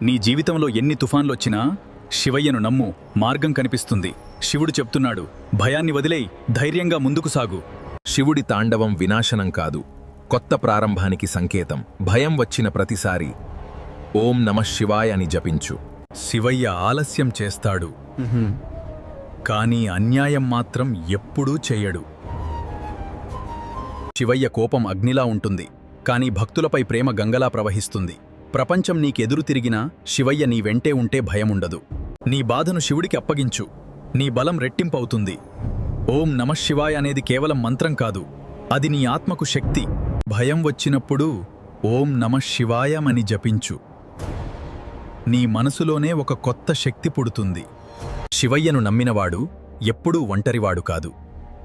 నీ జీవితంలో ఎన్ని తుఫాన్లొచ్చినా శివయ్యను నమ్ము, మార్గం కనిపిస్తుంది. శివుడు చెప్తున్నాడు, భయాన్ని వదిలేయ్, ధైర్యంగా ముందుకు సాగు. శివుడి తాండవం వినాశనం కాదు, కొత్త ప్రారంభానికి సంకేతం. భయం వచ్చిన ప్రతిసారి ఓం నమః శివాయ అని జపించు. శివయ్య ఆలస్యం చేస్తాడు, కానీ అన్యాయం మాత్రం ఎప్పుడూ చెయ్యడు. శివయ్య కోపం అగ్నిలా ఉంటుంది, కానీ భక్తులపై ప్రేమ గంగలా ప్రవహిస్తుంది. ప్రపంచం నీకెదురు తిరిగినా శివయ్య నీ వెంటే ఉంటే భయముండదు. నీ బాధను శివుడికి అప్పగించు, నీ బలం రెట్టింపవుతుంది. ఓం నమః శివాయ అనేది కేవలం మంత్రం కాదు, అది నీ ఆత్మకు శక్తి. భయం వచ్చినప్పుడు ఓం నమః శివాయమని జపించు. నీ మనసులోనే ఒక కొత్త శక్తి పుడుతుంది. శివయ్యను నమ్మినవాడు ఎప్పుడూ ఒంటరివాడు కాదు.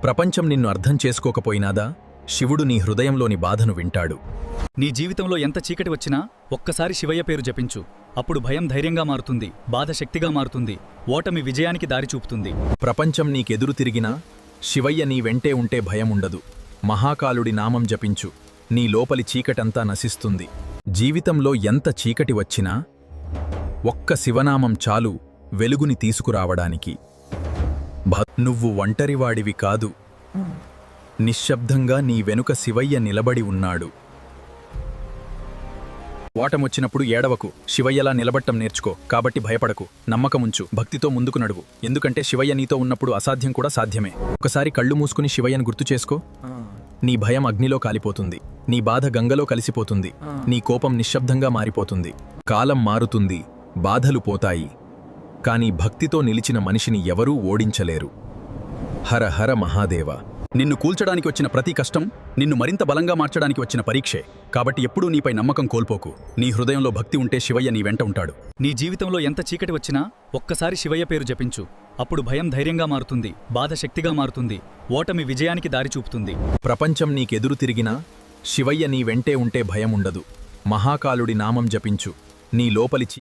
ప్రపంచం నిన్ను అర్థం చేసుకోకపోయినాదా, శివుడు నీ హృదయంలోని బాధను వింటాడు. నీ జీవితంలో ఎంత చీకటి వచ్చినా ఒక్కసారి శివయ్య పేరు జపించు. అప్పుడు భయం ధైర్యంగా మారుతుంది, బాధ శక్తిగా మారుతుంది, ఓటమి విజయానికి దారి చూపుతుంది. ప్రపంచం నీకెదురు తిరిగినా శివయ్య నీ వెంటే ఉంటే భయముండదు. మహాకాలుడి నామం జపించు, నీ లోపలి చీకటంతా నశిస్తుంది. జీవితంలో ఎంత చీకటి వచ్చినా ఒక్క శివనామం చాలు వెలుగుని తీసుకురావడానికి. నువ్వు ఒంటరివాడివి కాదు, నిశ్శబ్దంగా నీ వెనుక శివయ్య నిలబడి ఉన్నాడు. ఓటమొచ్చినప్పుడు ఏడవకు, శివయ్యలా నిలబట్టం నేర్చుకో. కాబట్టి భయపడకు, నమ్మకముంచు, భక్తితో ముందుకు నడువు. ఎందుకంటే శివయ్య నీతో ఉన్నప్పుడు అసాధ్యం కూడా సాధ్యమే. ఒకసారి కళ్ళు మూసుకుని శివయ్యను గుర్తు చేసుకో. నీ భయం అగ్నిలో కాలిపోతుంది, నీ బాధ గంగలో కలిసిపోతుంది, నీ కోపం నిశ్శబ్దంగా మారిపోతుంది. కాలం మారుతుంది, బాధలు పోతాయి, కానీ భక్తితో నిలిచిన మనిషిని ఎవరూ ఓడించలేరు. హర హర మహాదేవ. నిన్ను కూల్చడానికి వచ్చిన ప్రతి కష్టం నిన్ను మరింత బలంగా మార్చడానికి వచ్చిన పరీక్షే. కాబట్టి ఎప్పుడూ నీపై నమ్మకం కోల్పోకు. నీ హృదయంలో భక్తి ఉంటే శివయ్య నీ వెంట ఉంటాడు. నీ జీవితంలో ఎంత చీకటి వచ్చినా ఒక్కసారి శివయ్య పేరు జపించు. అప్పుడు భయం ధైర్యంగా మారుతుంది, బాధ శక్తిగా మారుతుంది, ఓటమి విజయానికి దారి చూపుతుంది. ప్రపంచం నీకెదురు తిరిగినా శివయ్య నీ వెంటే ఉంటే భయముండదు. మహాకాలుడి నామం జపించు, నీ లోపలి